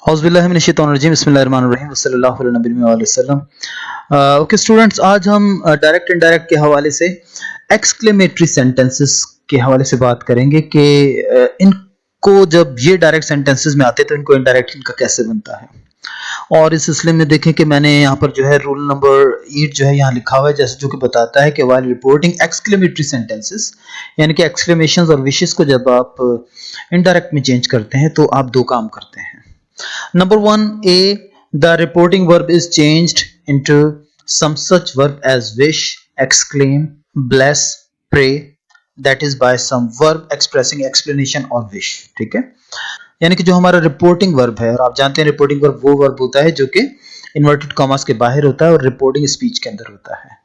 औज़ुबिल्लाहि बिस्मिल्लाहिर्रहमानिर्रहीम वस्सलाल्लाहु अला नबीना वसल्लम। ओके स्टूडेंट्स, आज हम डायरेक्ट इनडायरेक्ट के हवाले से एक्सक्लेमेटरी सेंटेंसेस के हवाले से बात करेंगे कि इनको जब ये डायरेक्ट सेंटेंसेस में आते हैं तो इनको इनडायरेक्ट इनका कैसे बनता है। और इस सिलसिले में देखें कि मैंने यहाँ पर जो है रूल नंबर 8 जो है यहाँ लिखा हुआ है, जैसे जो कि बताता है कि व्हाइल रिपोर्टिंग एक्सक्लेमेटरी सेंटेंसेस, यानी कि एक्सक्लेमेशंस और विशेस को जब आप इनडायरेक्ट में चेंज करते हैं तो आप दो काम करते हैं। Number 1, A, the reporting verb is changed into some such verb as wish, exclaim, bless, pray, that is by some verb expressing explanation or wish। ठीक है, यानी कि जो हमारा रिपोर्टिंग वर्ब है, और आप जानते हैं रिपोर्टिंग वर्ब वो वर्ब होता है जो कि इन्वर्टेड कॉमास के बाहर होता है और रिपोर्टिंग स्पीच के अंदर होता है।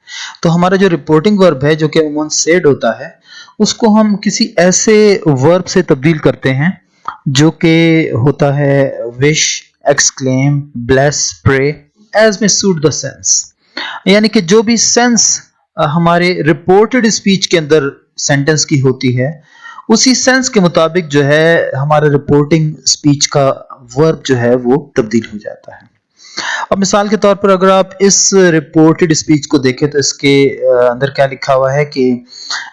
तो हमारा जो रिपोर्टिंग वर्ब है जो कि अमूमन सेड होता है, उसको हम किसी ऐसे वर्ब से तब्दील करते हैं जो कि होता है wish, exclaim, bless, pray, as में सूट द सेंस। यानी कि जो भी सेंस हमारे रिपोर्टेड स्पीच के अंदर सेंटेंस की होती है, उसी सेंस के मुताबिक जो है हमारा रिपोर्टिंग स्पीच का वर्ब जो है वो तब्दील हो जाता है। अब मिसाल के तौर पर अगर आप इस रिपोर्टेड स्पीच को देखें तो इसके अंदर क्या लिखा हुआ है कि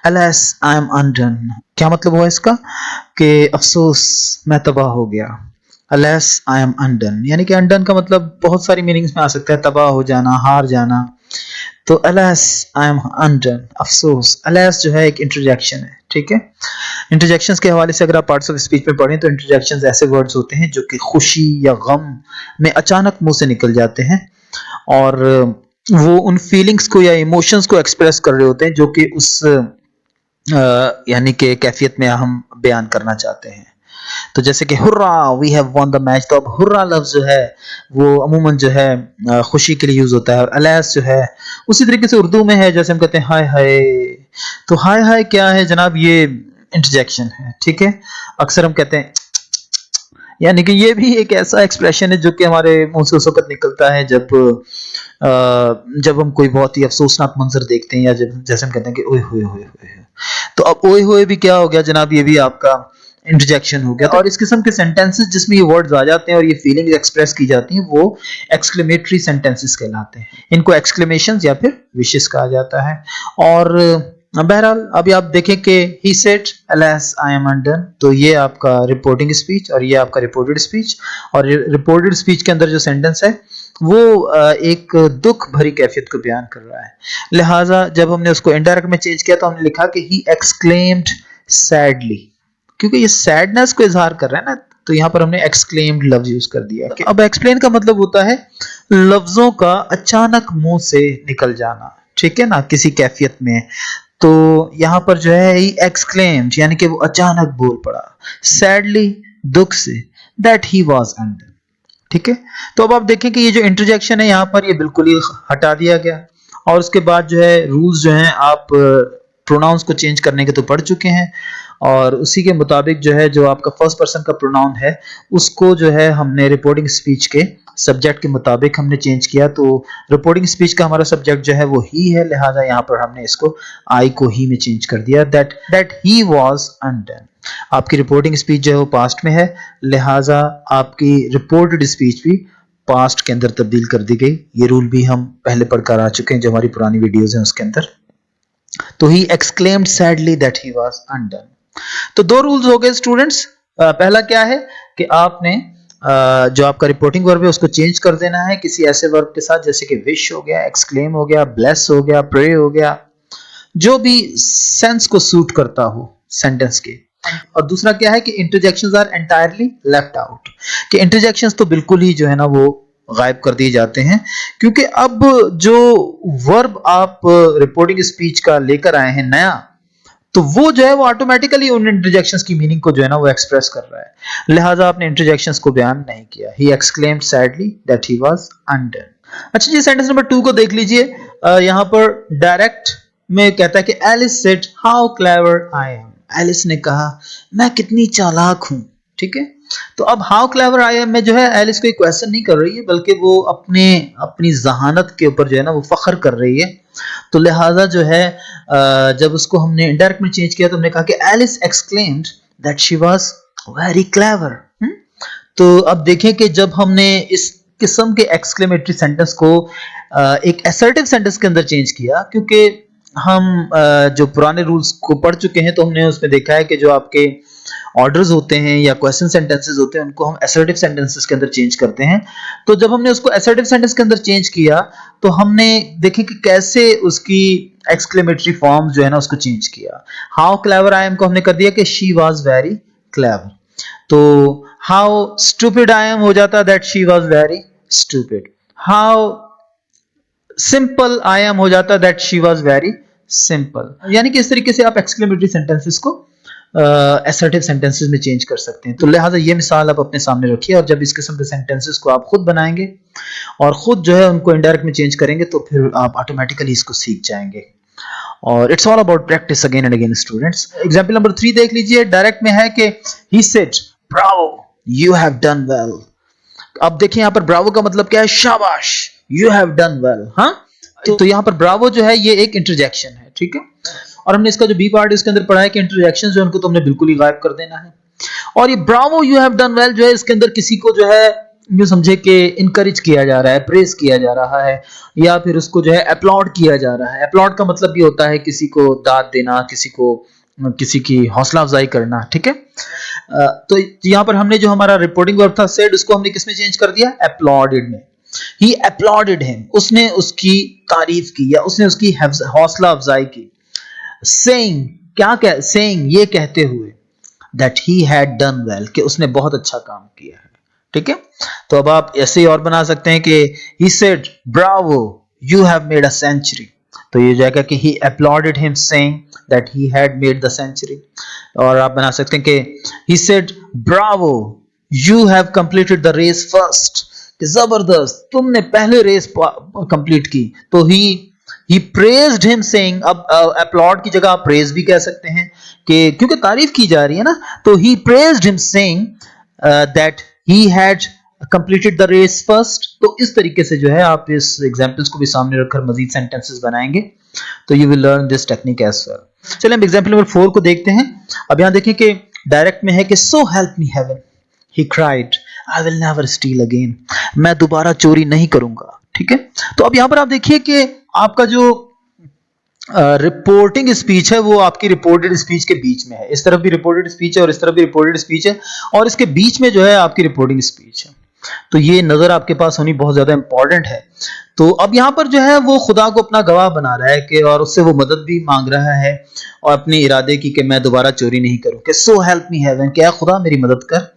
alas I am undone। क्या मतलब हुआ इसका कि अफसोस मैं तबाह हो गया। alas I am undone, यानी कि undone का मतलब बहुत सारी मीनिंग्स में आ सकता है, तबाह हो जाना, हार जाना। तो alas I am undone, अफसोस। alas जो है एक इंटरजेक्शन है, ठीक है। इंटरजेक्शंस के हवाले से अगर आप पार्ट्स ऑफ स्पीच में पढ़ें तो इंटरजेक्शंस ऐसे वर्ड्स होते हैं जो कि खुशी या गम में अचानक मुंह से निकल जाते हैं और वो उन फीलिंग्स को या इमोशंस को एक्सप्रेस कर रहे होते हैं जो कि उस यानी कि कैफियत में हम बयान करना चाहते हैं। तो जैसे कि hurrah we have won the match, तो अब हुर्रा लफ्ज जो है वो अमूमन जो है खुशी के लिए यूज होता है, और अलास जो है उसी तरीके से उर्दू में है, जैसे हम कहते हैं हाय हाय। तो हाय हाय क्या है जनाब, ये इंटरजेक्शन है, ठीक है। अक्सर हम कहते हैं यानी कि ये भी एक ऐसा एक्सप्रेशन है जो कि हमारे मुंह से उस वक्त निकलता है जब हम कोई बहुत ही अफसोसनाक मंजर देखते हैं, या जब जैसे हम कहते हैं कि ओए होए होए होए। तो अब ओए होए भी क्या हो गया जनाब, ये भी आपका इंटरजेक्शन हो गया। और इस किस्म के सेंटेंसेस जिसमें ये वर्ड्स आ जाते हैं और ये फीलिंग्स एक्सप्रेस की जाती हैं वो एक्सक्लेमेटरी सेंटेंसेस कहलाते हैं। इनको एक्सक्लेमेशंस या फिर विशेस कहा जाता है। और बहरहाल अभी आप देखें कि he said alas I am undone, तो ये आपका रिपोर्टिंग स्पीच और ये आपका रिपोर्टेड स्पीच। और रिपोर्टेड स्पीच के अंदर जो सेंटेंस है वो एक दुख भरी कैफियत को बयान कर रहा है। लिहाजा जब हमने उसको इनडायरेक्ट में चेंज किया तो हमने लिखा कि he exclaimed sadly, क्योंकि ये सैडनेस को इजहार कर रहा है ना, तो यहाँ पर हमने एक्सक्लेम्ड लफ्ज यूज कर दिया। अब एक्सप्लेन का मतलब होता है लफ्जों का अचानक मुंह से निकल जाना, ठीक है ना, किसी कैफियत में। तो यहाँ पर जो है एक्सक्लेम्ड यानी कि वो अचानक बोल पड़ा, सैडली दुख से, दैट ही वाज अंडन, ठीक है। तो अब आप देखें कि ये जो इंटरजेक्शन है यहाँ पर ये बिल्कुल ही हटा दिया गया। और उसके बाद जो है रूल्स जो हैं, आप प्रोनाउंस को चेंज करने के तो पढ़ चुके हैं, और उसी के मुताबिक जो है जो आपका फर्स्ट पर्सन का प्रोनाउन है उसको जो है हमने रिपोर्टिंग स्पीच के सब्जेक्ट के मुताबिक हमने चेंज किया। तो रिपोर्टिंग स्पीच का हमारा सब्जेक्ट जो है वो ही है, लिहाजा यहाँ पर हमने इसको आई को ही में चेंज कर दिया, दैट ही वाज अनडन। आपकी रिपोर्टिंग स्पीच जो है वो पास्ट में है, लिहाजा आपकी रिपोर्टेड स्पीच भी पास्ट के अंदर तब्दील कर दी गई। ये रूल भी हम पहले पढ़कर आ चुके हैं जो हमारी पुरानी वीडियोज हैं उसके अंदर। तो he exclaimed sadly that he was undone. तो दो रूल्स हो गए स्टूडेंट्स। पहला क्या है कि आपने जो आपका रिपोर्टिंग वर्ब है उसको चेंज कर देना है किसी ऐसे वर्ब के साथ जैसे कि विश हो गया, एक्सक्लेम हो गया, ब्लेस हो गया, प्रे हो गया, जो भी सेंस को सूट करता हो सेंटेंस के। और दूसरा क्या है कि interjections are entirely left out, कि इंटरजेक्शंस तो बिल्कुल ही जो है ना वो गायब कर दिए जाते हैं, क्योंकि अब जो वर्ब आप रिपोर्टिंग स्पीच का लेकर आए हैं नया, तो वो जो है वो ऑटोमेटिकली उन इंटरजेक्शंस की मीनिंग को जो है ना वो एक्सप्रेस कर रहा है। लिहाजा आपने इंटरजेक्शंस को बयान नहीं किया। He exclaimed sadly that he was undone. अच्छा जी, सेंटेंस नंबर 2 को देख लीजिए। यहाँ पर डायरेक्ट में कहता है कि Alice said how clever I am. Alice ने कहा मैं कितनी चालाक हूं, ठीक है। तो अब हाउ क्लेवर आई एम में जो है एलिस कोई क्वेश्चन नहीं कर रही है, बल्कि वो अपनी जहानत के ऊपर जो है ना वो फख्र कर रही है। तो लिहाजा जो है जब उसको हमने इनडायरेक्ट में चेंज किया तो हमने कहा कि Alice exclaimed that she was very clever. तो अब देखें कि जब हमने इस किस्म के एक्सक्लेमेटरी सेंटेंस को एक असर्टिव सेंटेंस के अंदर चेंज किया, क्योंकि हम जो पुराने रूल्स को पढ़ चुके हैं तो हमने उसमें देखा है कि जो आपके ऑर्डर्स होते हैं या क्वेश्चन सेंटेंसेस होते हैं उनको हम असर्टिव सेंटेंसेस के अंदर चेंज करते हैं। तो जब हमने उसको असर्टिव सेंटेंस के अंदर चेंज किया तो हमने देखे कि कैसे उसकी एक्सक्लेमेटरी फॉर्म जो है ना उसको चेंज किया। हाउ क्लेवर आई एम को हमने कर दिया कि शी वाज वेरी क्लेवर। तो हाउ स्टूपिड आई एम हो जाता that she was very stupid. How simple I am हो जाता that she was very simple. यानी कि इस तरीके से आप एक्सक्लेमेटरी सेंटेंसेस को असर्टिव सेंटेंसेस में चेंज कर सकते हैं। तो लिहाजा ये मिसाल आप अपने सामने रखिए और जब इस किस्म के सेंटेंसेस को आप खुद बनाएंगे और खुद जो है उनको इनडायरेक्ट में चेंज करेंगे तो फिर आप ऑटोमेटिकली इसको सीख जाएंगे। और it's all about practice again and again students. Example number 3 देख लीजिए। डायरेक्ट में है कि he said Bravo you have done well. अब देखिए यहाँ पर ब्रावो का मतलब क्या है, शाबाश, यू हैव डन वेल। हाँ, तो यहाँ पर ब्रावो जो है ये एक इंटरजेक्शन है, ठीक है। और हमने इसका जो बी पार्ट इसके अंदर पढ़ा है कि इंटरजेक्शन जो उनको तो हमने बिल्कुल ही गायब कर देना है। और ये Bravo you have done well जो है इसके अंदर किसी को जो है यूं समझे कि इनकरेज किया जा रहा है, प्रेज किया जा रहा है या फिर उसको जो है अपलॉड किया जा रहा है। अपलॉड का मतलब ये होता है किसी को दाद देना, किसी की हौसला अफजाई करना, ठीक है। तो यहाँ पर हमने जो हमारा रिपोर्टिंग वर्ब था सेड उसको हमने किसमें चेंज कर दिया, अपलॉडेड में। ही अपलॉडेड हिम, उसने उसकी तारीफ की या उसने उसकी हौसला अफजाई की। सेइंग क्या सेइंग ये कहते हुए that he had done well कि उसने बहुत अच्छा काम किया है, ठीक है। तो अब आप ऐसे ही और बना सकते हैं कि he said bravo you have made a century। तो ये जाएगा कि he applauded him saying that he had made the century। और आप बना सकते हैं कि he said bravo you have completed the race first कि जबरदस्त तुमने पहले रेस कंप्लीट की। तो he praised him saying, अब applaud की जगह आप praise भी कह सकते हैं कि क्योंकि तारीफ की जा रही है ना। तो he praised him saying that he had completed the race first। तो इस तरीके से जो है आप इस एग्जांपल्स को भी सामने रखकर मजीद सेंटेंसेस बनाएंगे तो you will learn this technique as well। चलिए हम एग्जांपल नंबर 4 को देखते हैं। अब यहाँ देखें कि डायरेक्ट में है कि so help me heaven he cried I will never steal again। मैं दोबारा चोरी नहीं करूंगा, ठीक है। तो अब यहाँ पर आप देखिए कि आपका जो रिपोर्टिंग स्पीच है वो आपकी रिपोर्टेड स्पीच के बीच में है। इस तरफ भी रिपोर्टेड स्पीच है और इस तरफ भी रिपोर्टेड स्पीच है और इसके बीच में जो है आपकी रिपोर्टिंग स्पीच है। तो ये नजर आपके पास होनी बहुत ज्यादा इंपॉर्टेंट है। तो अब यहाँ पर जो है वो खुदा को अपना गवाह बना रहा है कि और उससे वो मदद भी मांग रहा है और अपने इरादे की कि मैं दोबारा चोरी नहीं करूं कि सो हेल्प मी हेवन, क्या खुदा मेरी मदद कर।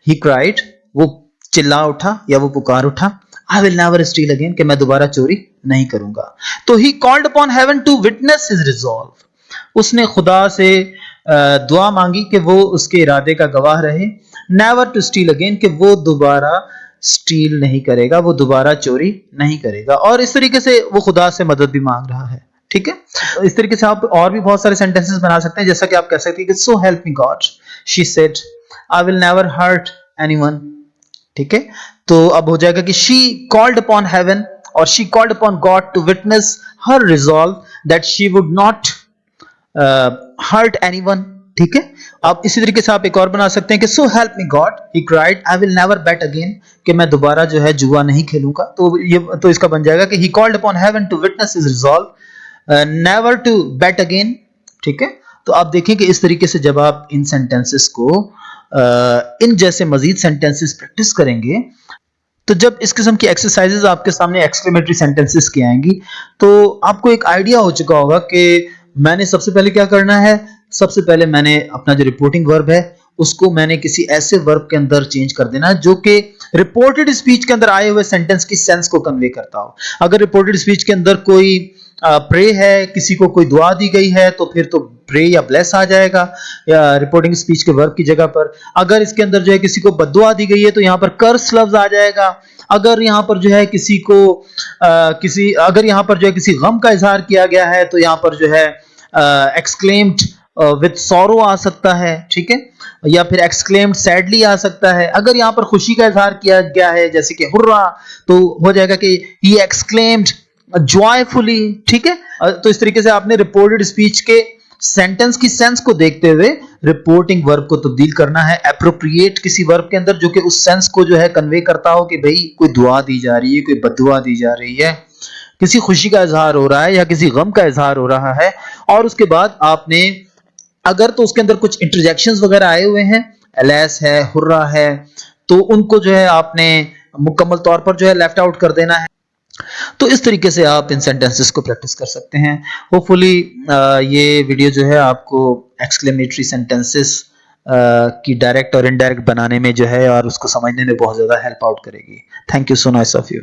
ही क्राइड, वो चिल्ला उठा या वो पुकार उठा, I will never steal again कि मैं दोबारा चोरी नहीं करूंगा। तो he called upon heaven to witness his resolve। उसने खुदा से दुआ मांगी कि वो उसके इरादे का गवाह रहे। never to steal again कि वो दोबारा स्टील नहीं करेगा, वो दोबारा चोरी नहीं करेगा। और इस तरीके से वो खुदा से मदद भी मांग रहा है, ठीक है। तो इस तरीके से आप और भी बहुत सारे सेंटेंसेस बना सकते हैं, जैसा कि आप कह सकते हैं कि so help me God she said I will never hurt anyone, ठीक है। तो अब हो जाएगा कि she called upon heaven और she called upon God to witness her resolve that she would not hurt anyone, ठीक है। अब इसी तरीके से आप एक और बना सकते हैं कि so help me God he cried I will never bet again कि मैं दोबारा जो है जुआ नहीं खेलूंगा। तो इसका बन जाएगा कि he called upon heaven to witness his resolve never to bet again, ठीक है। तो आप देखें कि इस तरीके से जब आप इन सेंटेंसेस को इन जैसे मजीद सेंटेंसेस प्रैक्टिस करेंगे तो जब इस किस्म की एक्सरसाइजेस आपके सामने एक्सक्लेमेटरी सेंटेंसेस की आएंगी तो आपको एक आइडिया हो चुका होगा कि मैंने सबसे पहले क्या करना है। सबसे पहले मैंने अपना जो रिपोर्टिंग वर्ब है उसको मैंने किसी ऐसे वर्ब के अंदर चेंज कर देना जो कि रिपोर्टेड स्पीच के अंदर आए हुए सेंटेंस की सेंस को कन्वे करता हो। अगर रिपोर्टेड स्पीच के अंदर कोई प्रे है, किसी को कोई दुआ दी गई है तो फिर तो प्रे या ब्लेस आ जाएगा या रिपोर्टिंग स्पीच के वर्ब की जगह पर। अगर इसके अंदर जो है किसी को बद्दुआ दी गई है तो यहाँ पर कर्स लफ्ज आ जाएगा। अगर यहाँ पर जो है अगर यहाँ पर जो है किसी गम का इजहार किया गया है तो यहाँ पर जो है एक्सक्लेम्ड विद सॉरो आ सकता है, ठीक है, या फिर एक्सक्लेम्ड सैडली आ सकता है। अगर यहाँ पर खुशी का इजहार किया गया है जैसे कि हुर्रा तो हो जाएगा कि ही एक्सक्लेम्ड जॉयफुली, ठीक है। तो इस तरीके से आपने रिपोर्टेड स्पीच के सेंटेंस की सेंस को देखते हुए रिपोर्टिंग वर्ब को तब्दील करना है एप्रोप्रिएट किसी वर्ब के अंदर जो कि उस सेंस को जो है कन्वे करता हो कि भाई कोई दुआ दी जा रही है, कोई बद्दुआ दी जा रही है, किसी खुशी का इजहार हो रहा है या किसी गम का इजहार हो रहा है। और उसके बाद आपने अगर तो उसके अंदर कुछ इंटरजेक्शंस वगैरह आए हुए हैं, एलएस है, हुर्रा है, तो उनको जो है आपने मुकम्मल तौर पर जो है लेफ्ट आउट कर देना है। तो इस तरीके से आप इन सेंटेंसेस को प्रैक्टिस कर सकते हैं। होपफुली ये वीडियो जो है आपको एक्सक्लेमेटरी सेंटेंसेस की डायरेक्ट और इनडायरेक्ट बनाने में जो है और उसको समझने में बहुत ज़्यादा हेल्प आउट करेगी। Thank you so much of you.